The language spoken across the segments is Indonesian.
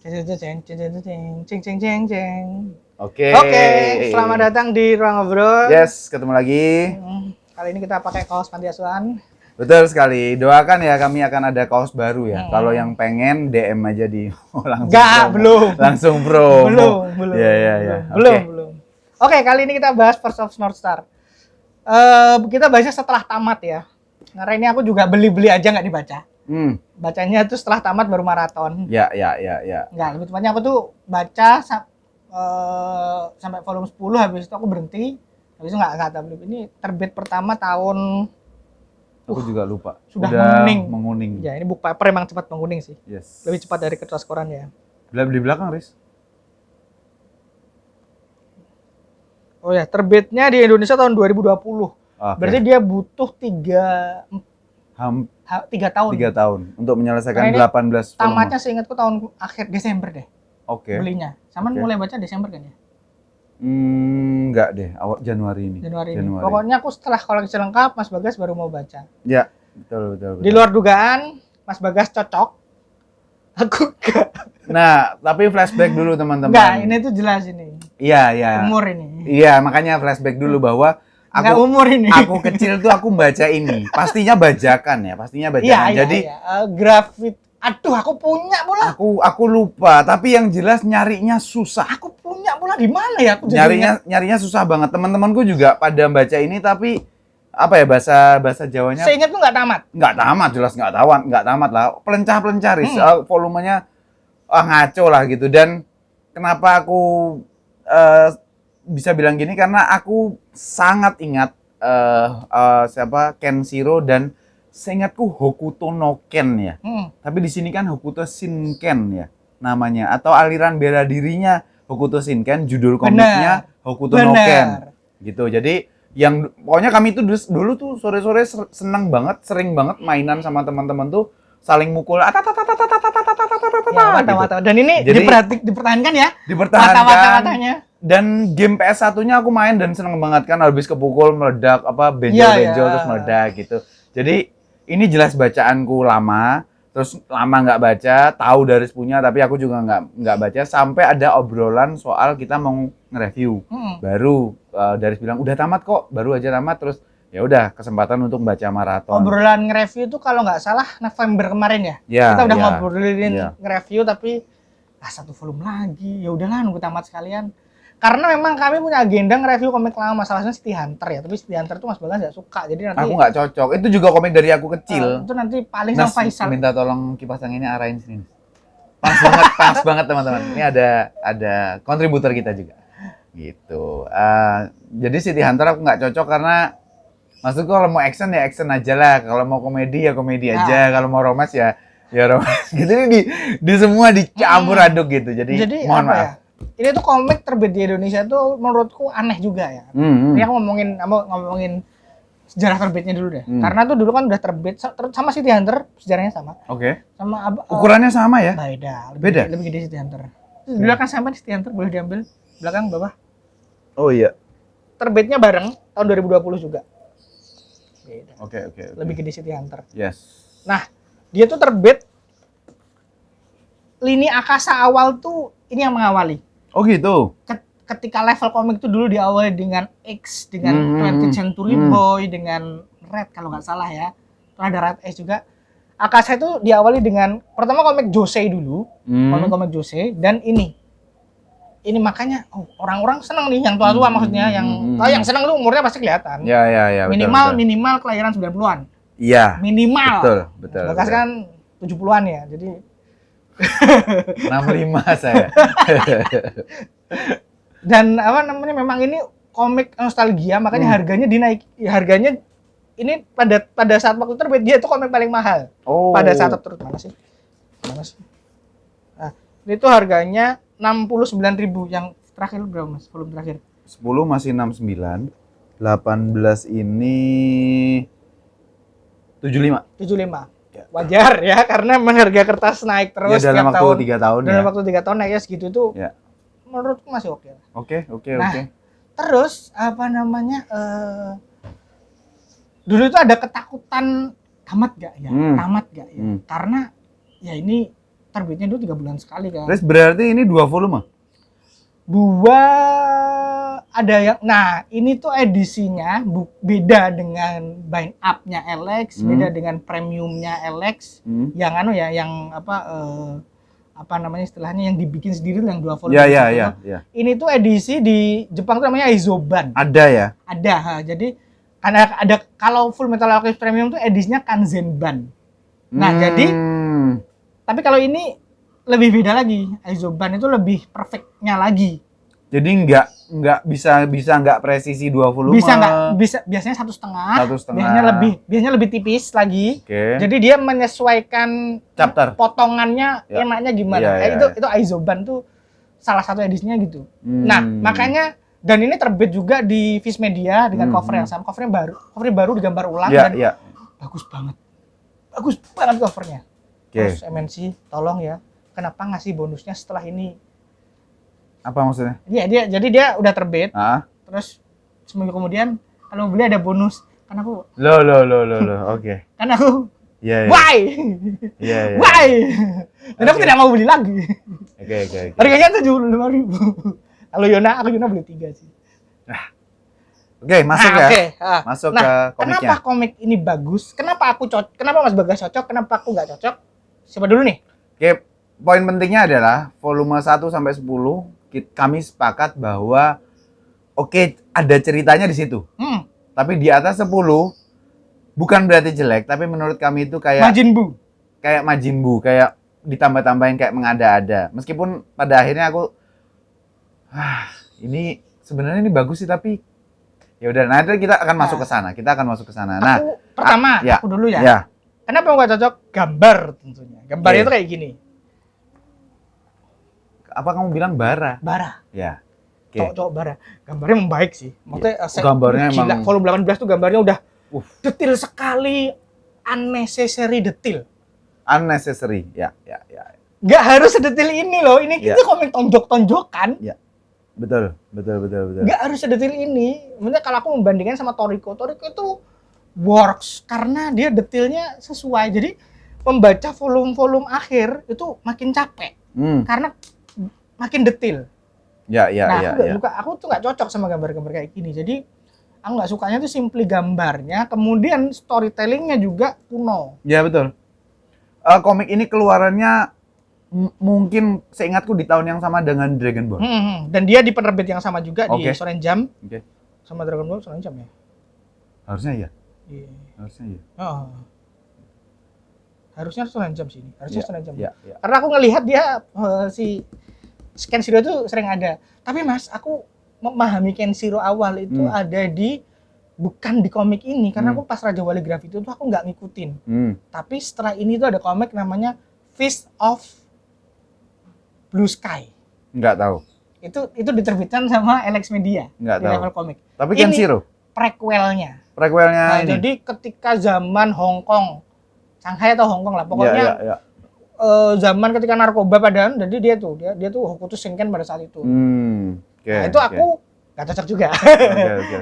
Ceng, ceng, ceng, ceng, ceng, ceng, ceng, ceng. Oke. Oke, selamat datang di Ruang Ngobrol. Yes, ketemu lagi. Kali ini kita pakai kaos panti asuhan. Betul sekali. Doakan ya kami akan ada kaos baru ya. Kalau yang pengen DM aja di langsung. Enggak, promo. belum. Langsung promo. Belum. Ya. Belum. Oke, kali ini kita bahas First of North Star. Kita bahasnya setelah tamat ya. Karena ini aku juga beli aja nggak dibaca. Bacanya tuh setelah tamat baru maraton. Ya. Enggak, lebih tepatnya aku tuh baca sampai volume 10, habis itu aku berhenti. Habis itu nggak tablet. Ini terbit pertama tahun aku juga lupa. Sudah menguning. Ya, ini book paper emang cepat menguning sih. Yes. Lebih cepat dari kertas koran ya. Di belakang, Riz. Oh ya, terbitnya di Indonesia tahun 2020. Okay. Berarti dia butuh 3 tahun. 3 tahun untuk menyelesaikan 18 volume. Tamatnya seingatku tahun akhir Desember deh. Oke. Belinya. Sama mulai baca Desember kan ya? Enggak deh, awal Januari ini. Pokoknya aku setelah koleksi lengkap, Mas Bagas baru mau baca. Ya, betul. Di luar dugaan, Mas Bagas cocok. Aku enggak. Nah, tapi flashback dulu teman-teman. Enggak, ini tuh jelas ini. Iya. Umur ini. Iya, makanya flashback dulu bahwa umur ini. Aku kecil tuh aku baca ini. Pastinya bajakan. Jadi grafit. Aduh, aku punya pula. Aku lupa, tapi yang jelas nyarinya susah. Aku punya pula di mana ya? Aku nyarinya susah banget. Teman-temanku juga pada baca ini, tapi apa ya bahasa Jawanya? Saya ingat tuh nggak tamat. Nggak tamat, jelas nggak tamat lah. Pelencah-pelencah, volumenya ngaco lah gitu. Dan kenapa aku bisa bilang gini, karena aku sangat ingat Kenshiro dan seingatku Hokuto no Ken ya. Tapi di sini kan Hokuto Shinken ya namanya, atau aliran bela dirinya Hokuto Shinken, judul komiknya Hokuto no Ken. Gitu. Jadi yang pokoknya kami itu dulu tuh sore-sore sering banget mainan sama teman-teman tuh saling mukul mata-mata. Dan ini dipertahankan ya? Dipertahankan. Mata-matanya. Dan game PS1-nya aku main dan seneng banget kan, habis kepukul meledak benjol terus meledak gitu. Jadi ini jelas bacaanku lama, terus lama nggak baca, tahu Daris punya tapi aku juga nggak baca sampai ada obrolan soal kita mau nge-review. Baru Daris bilang udah tamat kok, baru aja tamat, terus ya udah kesempatan untuk baca maraton. Obrolan nge-review itu kalau nggak salah November kemarin ya. Kita udah ngobrolin nge-review tapi satu volume lagi. Ya udahlah nunggu tamat sekalian. Karena memang kami punya agenda nge-review komik lama, masalahnya City Hunter ya. Tapi City Hunter tuh Mas Bagas nggak suka. Jadi nanti aku nggak cocok. Itu juga komik dari aku kecil. Itu nanti paling sama Faisal. Minta tolong kipas anginnya arahin sini. Pas banget teman-teman. Ini ada kontributor kita juga. Gitu. Jadi City Hunter aku nggak cocok karena maksudku kalau mau action ya action aja lah. Kalau mau komedi ya komedi aja. Kalau mau romance ya romance. Gitu di semua dicampur aduk gitu. Jadi mohon maaf. Ya? Ini tuh komik terbit di Indonesia tuh menurutku aneh juga ya. Ini aku ngomongin sejarah terbitnya dulu deh. Karena tuh dulu kan udah terbit sama City Hunter, sejarahnya sama. Oke. Sama ukurannya sama ya? Beda. Lebih gede City Hunter. Di belakang sama City Hunter, boleh diambil belakang bawah. Oh iya. Terbitnya bareng tahun 2020 juga. Beda. Oke. Lebih gede City Hunter. Yes. Nah, dia tuh terbit lini Akasa awal tuh ini yang mengawali. Oh gitu. Ketika level komik itu dulu diawali dengan X, dengan 20th Century Boy, dengan Red kalau nggak salah ya. Terus ada Red X juga. Akasa itu diawali dengan pertama komik Josei dulu, komik Josei, dan ini makanya orang-orang senang nih yang tua-tua maksudnya, yang senang tuh umurnya pasti kelihatan. Ya, minimal kelahiran 90-an. Iya. Minimal. Betul. Bagas kan 70-an ya. Jadi 65 saya. Dan memang ini komik nostalgia, makanya harganya harganya ini pada saat waktu terbit dia itu komik paling mahal. Pada saat terbit mana sih? Nah, itu harganya 69.000. Yang terakhir berapa Mas? Volume terakhir. 10 masih 69. 18 ini 75. Wajar ya, karena memang harga kertas naik terus dalam waktu 3 tahun. Dalam waktu 3 tahun naiknya segitu tuh. Menurutku masih oke. Oke. Terus dulu itu ada ketakutan tamat gak ya? Karena ya ini terbitnya dulu 3 bulan sekali kan. Terus berarti ini 2 volume? 2 ada yang, nah ini tuh edisinya beda dengan bind up-nya LX, beda dengan premiumnya LX, yang anu ya, yang apa namanya istilahnya, yang dibikin sendiri yang 2 volume. Ya. Ini tuh edisi di Jepang tuh namanya Aizoban. Ada ya? Ada, jadi ada kalau Full Metal Alchemist Premium tuh edisinya Kanzenban. Nah, jadi tapi kalau ini lebih beda lagi. Aizoban itu lebih perfectnya lagi. Jadi nggak bisa nggak presisi 2 volume. Bisa biasanya 1,5. 1,5. Biasanya lebih tipis lagi. Oke. Jadi dia menyesuaikan Chapter. Potongannya Ya. enaknya gimana. Ya. Itu Aizoban tuh salah satu edisinya gitu. Nah, makanya dan ini terbit juga di Viz Media dengan cover yang sama. Covernya baru digambar ulang dan bagus banget. Bagus banget covernya. Terus MNC, tolong ya, kenapa ngasih bonusnya setelah ini? Apa maksudnya? Iya, jadi dia udah terbit. Terus seminggu kemudian kalau beli ada bonus. Kan aku Oke. Kan aku Iya. why? Iya. Why? Dan aku tidak mau beli lagi. Oke. Harganya 75.000. Kalau aku Yona beli 3 sih. Oke, masuk ya. Masuk ke komiknya. Kenapa komik ini bagus? Kenapa Mas Bagas cocok? Kenapa aku nggak cocok? Siapa dulu nih? Oke, poin pentingnya adalah volume 1 sampai 10 kami sepakat bahwa ada ceritanya di situ. Tapi di atas 10 bukan berarti jelek, tapi menurut kami itu kayak Majin Buu, kayak ditambah-tambahin kayak mengada-ada. Meskipun pada akhirnya aku ini sebenarnya ini bagus sih, tapi ya udah, nanti kita akan masuk ke sana. Nah, aku dulu ya. Kenapa nggak cocok? Gambar tentunya. Gambarnya itu kayak gini. Apa kamu bilang bara? Bara. Ya. Cocok bara. Gambarnya membaik sih. Maksudnya gambarnya gila. Emang Volume 18 tuh gambarnya udah detail sekali, unnecessary detail. Unnecessary. Ya. Nggak harus sedetail ini loh. Ini kita komik tonjok-tonjokan. Ya. Betul. Nggak harus sedetail ini. Maksudnya kalau aku membandingkan sama Toriko itu works karena dia detailnya sesuai. Jadi membaca volume-volume akhir itu makin capek karena makin detail. Aku tuh nggak cocok sama gambar-gambar kayak gini. Jadi aku nggak sukanya tuh simply gambarnya, kemudian storytellingnya juga kuno. Ya betul. Komik ini keluarannya mungkin seingatku di tahun yang sama dengan Dragon Ball. Dan dia di penerbit yang sama juga di Shonen Jump. Sama Dragon Ball Shonen Jump ya. Harusnya iya. Harusnya Shonen Jump sih ini. Shonen Jump. Karena aku ngelihat dia si Kenshiro itu sering ada. Tapi Mas, aku memahami Kenshiro awal itu ada bukan di komik ini, karena aku pas Raja Wali Graffiti itu aku nggak ngikutin. Tapi setelah ini tuh ada komik namanya Fist of Blue Sky. Nggak tahu. Itu diterbitkan sama LX Media. Nggak di tahu. level komik. Tapi Kenshiro? Prequelnya ini. Jadi ketika zaman Hong Kong, Shanghai atau Hong Kong lah, pokoknya zaman ketika narkoba padahal, jadi dia tuh Hokuto Shinken pada saat itu. Itu aku nggak cocok juga.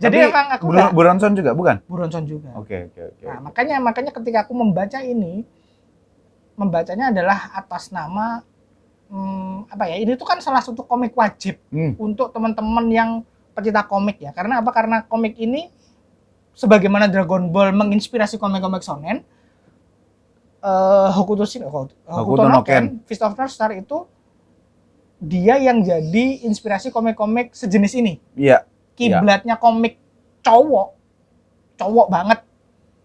Jadi emang aku Buronson juga bukan? Buronson juga. Oke. Nah, makanya ketika aku membaca ini, membacanya adalah atas nama ini tuh kan salah satu komik wajib untuk teman-teman yang pecinta komik ya. Karena apa? Karena komik ini sebagaimana Dragon Ball menginspirasi komik-komik shonen, Hokuto no Ken, Fist of North Star itu dia yang jadi inspirasi komik-komik sejenis ini. Iya. Kiblatnya komik cowok banget,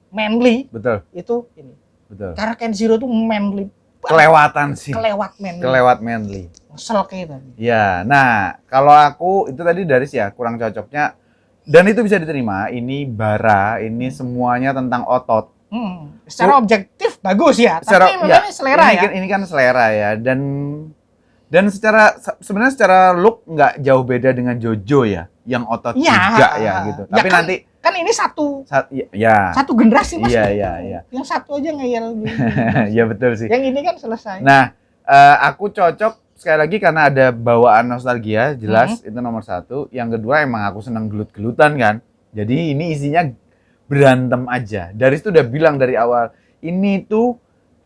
manly. Betul. Itu ini. Betul. Karena Kenshiro tuh manly. Kelewatan sih. Kelewat manly. Ngesel kayak tadi. Ya, nah kalau aku itu tadi dari kurang cocoknya, dan itu bisa diterima. Ini bara, ini semuanya tentang otot. Secara objektif bagus ya, tapi memang selera ya. Ini kan selera ya, dan sebenarnya secara look nggak jauh beda dengan Jojo ya, yang otot juga ya gitu. Tapi kan, nanti kan ini satu generasi Mas. Iya. Yang satu aja ngeyel gitu. Iya betul sih. Yang ini kan selesai. Nah, aku cocok sekali lagi karena ada bawaan nostalgia, jelas itu nomor 1. Yang kedua emang aku senang gelut-gelutan kan. Jadi ini isinya berantem aja. Dari situ udah bilang dari awal, ini tuh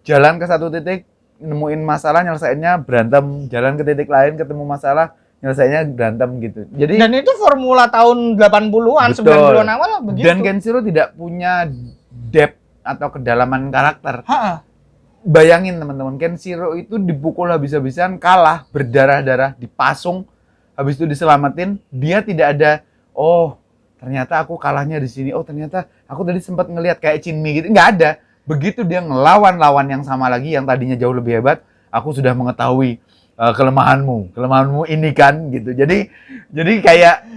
jalan ke satu titik nemuin masalah, nyelesainnya berantem, jalan ke titik lain, ketemu masalah, nyelesainnya berantem gitu. Jadi Dan itu formula tahun 80-an, betul. 90-an awal begitu. Dan Kenshiro tidak punya depth atau kedalaman karakter. Ha-ha. Bayangin teman-teman, Kenshiro itu dipukul habis-habisan, kalah, berdarah-darah, dipasung, habis itu diselamatin, dia tidak ada, oh ternyata aku kalahnya di sini, oh ternyata aku tadi sempat ngelihat kayak Chinmi gitu, nggak ada. Begitu dia ngelawan lawan yang sama lagi, yang tadinya jauh lebih hebat, aku sudah mengetahui kelemahanmu ini kan gitu. Jadi kayak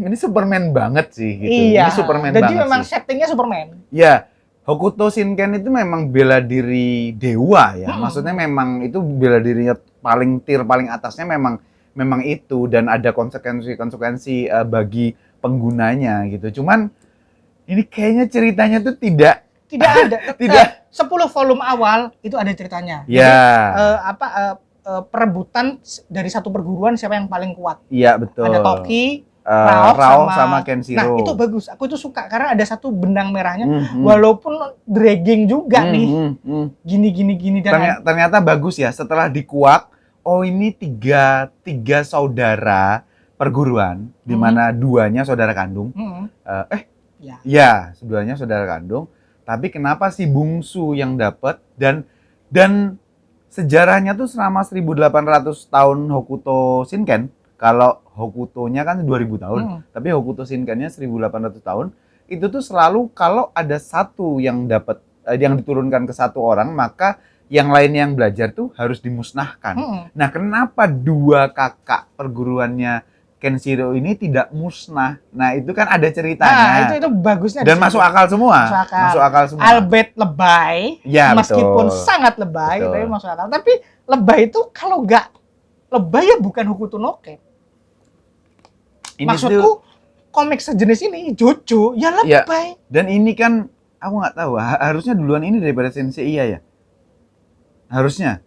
ini Superman banget sih gitu. Iya. Ini Superman Jadi banget memang sih. settingnya Superman. Ya, Hokuto Shinken itu memang bela diri dewa ya. Maksudnya memang itu bela dirinya paling paling atasnya memang itu, dan ada konsekuensi bagi penggunanya gitu. Cuman ini kayaknya ceritanya tuh tidak ada. Tidak. 10 volume awal itu ada ceritanya. Ya. Jadi perebutan dari satu perguruan siapa yang paling kuat. Iya, betul. Ada Toki, Rao sama Kenshiro. Nah, itu bagus. Aku itu suka karena ada satu benang merahnya walaupun dragging juga nih. Gini dan ternyata bagus ya, setelah dikuak, oh ini tiga saudara perguruan, di mana duanya saudara kandung. Ya, duanya saudara kandung. Tapi kenapa si bungsu yang dapat, dan sejarahnya tuh selama 1800 tahun Hokuto Shinken. Kalau Hokutonya kan 2000 tahun, tapi Hokuto Shinkennya 1800 tahun. Itu tuh selalu kalau ada satu yang dapat yang diturunkan ke satu orang, maka yang lain yang belajar tuh harus dimusnahkan. Nah, kenapa dua kakak perguruannya Kenshiro ini tidak musnah? Nah, itu kan ada ceritanya. Nah, itu bagusnya. Dan masuk akal semua. Masuk akal semua. Albeit lebay, ya, meskipun betul. sangat lebay, tapi masuk akal. Tapi lebay itu kalau nggak lebay ya bukan Hokuto no Ken. Maksudku komik sejenis ini Jojo ya lebay. Ya, dan ini kan aku nggak tahu, harusnya duluan ini daripada Sensei Iya ya. Harusnya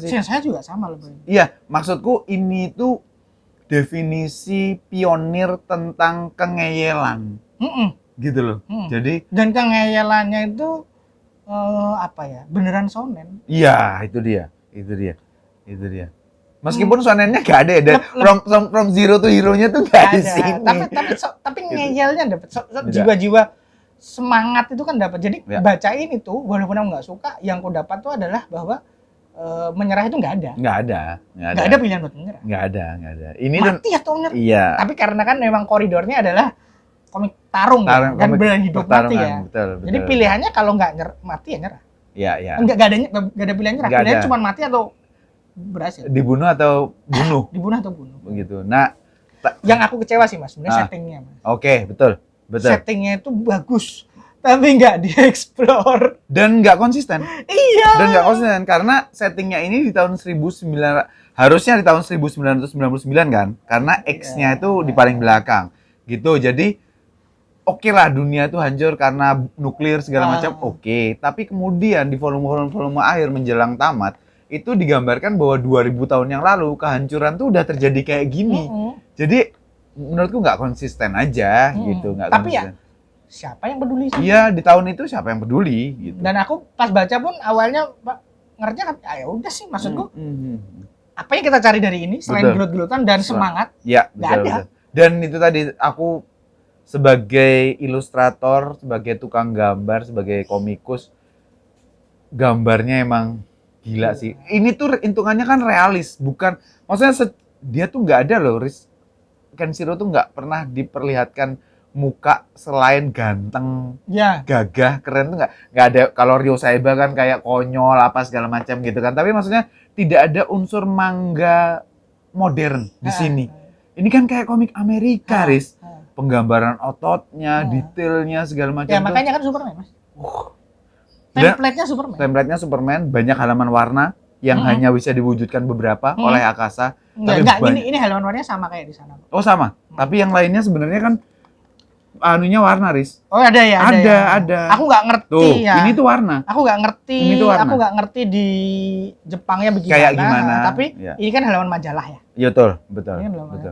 sih. Saya juga sama lebay. Iya, maksudku ini tuh definisi pionir tentang kengeyelan. Gitu loh. Jadi dan kengeyelannya itu beneran shonen. Iya, itu dia. Meskipun shonennya gak ada ya, dan from zero to hero-nya tuh gak di sini. Tapi ngeyelnya dapat, jiwa-jiwa semangat itu kan dapat. Jadi baca ini tuh walaupun aku nggak suka, yang aku dapat tuh adalah bahwa menyerah itu nggak ada. Nggak ada pilihan buat menyerah. Nggak ada. Ini mati atau menyerah. Iya. Tapi karena kan memang koridornya adalah komik tarung kan berani hidup mati ya. Betul. Jadi pilihannya kalau nggak mati ya nyerah. Iya. Nggak ada pilihan nyerah. Pilihannya cuma mati atau berhasil. Dibunuh atau bunuh. Begitu. Nah, yang aku kecewa sih Mas, sebenarnya settingnya Mas. Oke, betul. Settingnya itu bagus. Tapi nggak dieksplor dan nggak konsisten. Iya. Dan nggak konsisten karena settingnya ini di tahun 1900, harusnya di tahun 1999 kan, karena X-nya itu di paling belakang gitu. Jadi oke lah, dunia itu hancur karena nuklir segala macam, oke. Tapi kemudian di volume akhir menjelang tamat itu digambarkan bahwa 2000 tahun yang lalu kehancuran tuh udah terjadi kayak gini. Jadi menurutku nggak konsisten aja gitu, nggak tapi konsisten. Ya siapa yang peduli sih? Iya, di tahun itu siapa yang peduli gitu. Dan aku pas baca pun awalnya ngertinya ya udah sih, maksudku apa yang kita cari dari ini selain gelut-gelutan dan semangat? Ya, nggak ada. Betul. Dan itu tadi aku sebagai ilustrator, sebagai tukang gambar, sebagai komikus, gambarnya emang gila sih. Ini tuh hitungannya kan realis, bukan maksudnya dia tuh nggak ada loh, Kenshiro tuh nggak pernah diperlihatkan muka selain ganteng, gagah, keren tuh nggak ada. Kalau Ryo Saiba kan kayak konyol apa segala macam gitu kan. Tapi maksudnya tidak ada unsur mangga modern di sini. Ini kan kayak komik Amerika, Riz. Penggambaran ototnya, detailnya segala macam. Ya makanya kan Superman, Mas. Template-nya Superman, banyak halaman warna yang hanya bisa diwujudkan beberapa oleh Akasa. Enggak, ini halaman warnanya sama kayak di sana. Oh sama. Tapi yang lainnya sebenarnya kan anunya warna, Riz. Oh ada ya. Ada. Aku nggak ngerti tuh, ya. Ini tuh warna. Aku nggak ngerti. Ini tuh warna. Aku nggak ngerti di Jepangnya begini. Kayak gimana? Tapi ini kan halaman majalah ya. Iya betul.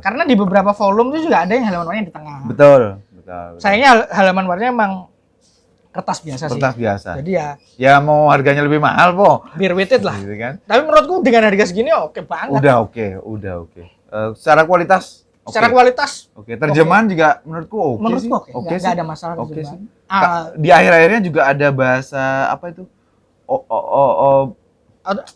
Karena di beberapa volume itu juga ada yang halaman warnanya di tengah. Betul. Sayangnya halaman warnanya emang kertas biasa sih. Kertas biasa. Jadi ya Ya mau harganya lebih mahal, po. biar weighted lah. Gitu kan. Tapi menurutku dengan harga segini oke banget. Udah oke. Secara kualitas oke. Secara kualitas Oke, terjemahan juga menurutku oke menurutku sih. oke. Oke Nggak sih. ada masalah Oke terjemahan. sih. Di akhir-akhirnya juga ada bahasa apa itu?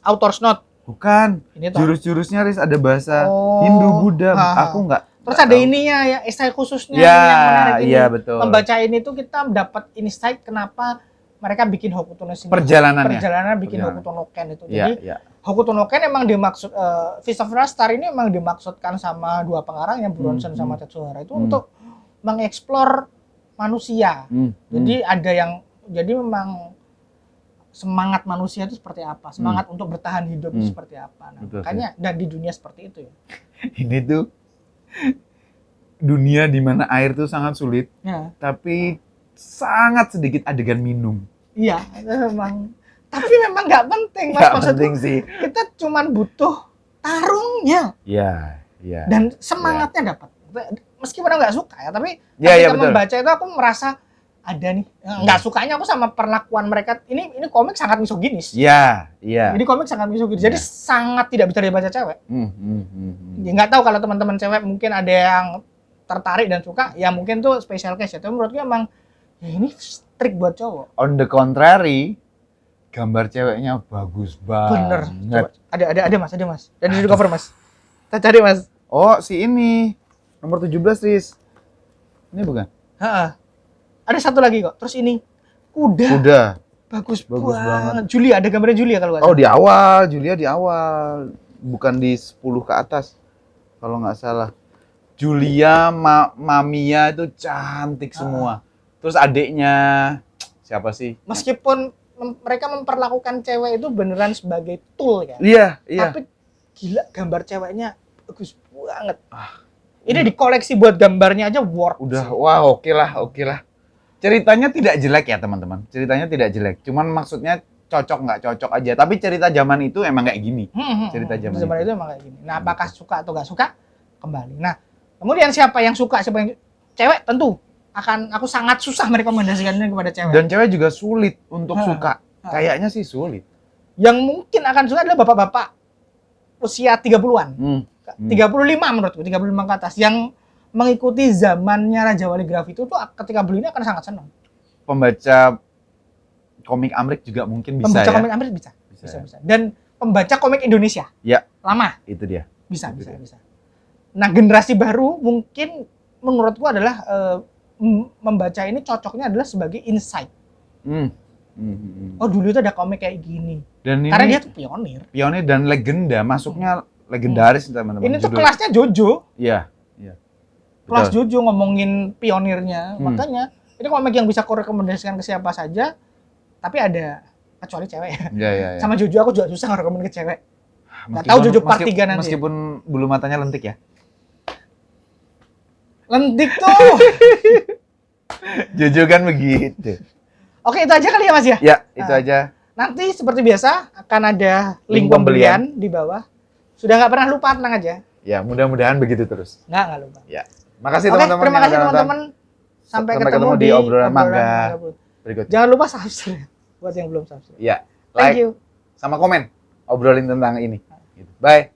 Author's note. Bukan. Ini tuh. Jurus-jurusnya Riz ada bahasa Oh. Hindu, Buddha. Ha. Aku nggak. Terus nggak ada tahu. ininya ya, insight khususnya Ya, yang menarik ini. iya, betul. Membaca ini tuh kita dapat insight kenapa mereka bikin Hokuto no Shinkai. Perjalanannya. Perjalanan bikin Perjalanan. Hokuto no Ken itu. Iya, Jadi iya. Hokuto no Ken emang dimaksud Fist of the Star ini emang dimaksudkan sama dua pengarang yang Bronson sama Tetsuhara itu untuk mengeksplor manusia. Jadi ada yang jadi memang semangat manusia itu seperti apa, semangat untuk bertahan hidup itu seperti apa. Nah, Betul, makanya dan di dunia seperti itu ya. Ini tuh dunia di mana air tuh sangat sulit, Ya. tapi sangat sedikit adegan minum. Iya, memang. Tapi memang nggak penting, Mas. Nggak Maksudku, penting sih. kita cuman butuh tarungnya Iya, iya. dan semangatnya dapat. Meskipun aku nggak suka ya, tapi Iya, iya, ketika betul. membaca itu aku merasa ada nih. Nggak sukanya aku sama perlakuan mereka. Ini komik sangat misoginis. Iya, iya. Ini komik sangat misoginis. Jadi sangat tidak bisa dibaca cewek. Ya, nggak tahu kalau teman-teman cewek mungkin ada yang tertarik dan suka, ya mungkin tuh special case ya. Tapi menurutku emang ya ini strict buat cowok. On the contrary, gambar ceweknya bagus banget. Bener. Coba. Ada mas. Dan di cover mas. Kita cari mas. Oh, si ini. Nomor 17, Riz. Ini bukan? Ha. Ada satu lagi kok. Terus ini kuda. Kuda. Bagus Bagus banget. Julia, ada gambarnya Julia kalau nggak Oh, salah. di awal. Julia di awal. Bukan di 10 ke atas. Kalau nggak salah. Julia, Mamiya itu cantik semua. Terus adiknya, siapa sih? Meskipun mereka memperlakukan cewek itu beneran sebagai tool ya. Iya, iya. Tapi gila gambar ceweknya bagus banget. Ini dikoleksi buat gambarnya aja worth. Udah, wah oke lah. Ceritanya tidak jelek ya teman-teman. Ceritanya tidak jelek. Cuman maksudnya cocok nggak cocok aja. Tapi cerita zaman itu emang kayak gini. Cerita zaman Zaman itu. itu emang kayak gini. Nah, apakah suka atau nggak suka? Kembali. Nah, kemudian siapa yang suka, siapa yang cewek tentu aku sangat susah merekomendasikan ini kepada cewek. Dan cewek juga sulit untuk suka. Kayaknya sih sulit. Yang mungkin akan suka adalah bapak-bapak usia 30-an. 35 menurutku, 35 ke atas yang mengikuti zamannya Raja Wali Graf itu tuh ketika beli ini akan sangat senang. Pembaca komik Amrik juga mungkin bisa Pembaca ya. komik Amrik bisa. Bisa. Dan pembaca komik Indonesia Ya, lama itu dia. bisa. Nah, generasi baru mungkin menurutku adalah membaca ini cocoknya adalah sebagai insight. Oh, dulu itu ada komik kayak gini. Dan ini Karena dia tuh pionir. pionir dan legenda, masuknya legendaris teman-teman. Ini tuh Judul- kelasnya Jojo. Iya. Kelas Betul. Jojo ngomongin pionirnya. Makanya ini komik yang bisa aku rekomendasikan ke siapa saja. Tapi ada kecuali cewek ya. Iya. Sama Jojo aku juga susah ngerekomen ke cewek. Nggak tahu Jojo part 3 nanti. Meskipun bulu matanya lentik ya. Lentik tuh. Jojo kan begitu. Oke, itu aja kali ya Mas ya. Ya, itu aja. Nanti seperti biasa akan ada link pembelian di bawah. Sudah nggak pernah lupa, tenang aja. Ya, mudah-mudahan begitu terus. Nggak lupa. Ya. Makasih Oke, teman-teman. terima yang kasih udah nonton. teman-teman. Sampai ketemu di obrolan mangga berikutnya. Jangan lupa subscribe buat yang belum subscribe. Ya, Thank like you. sama komen obrolin tentang ini. Gitu. Bye.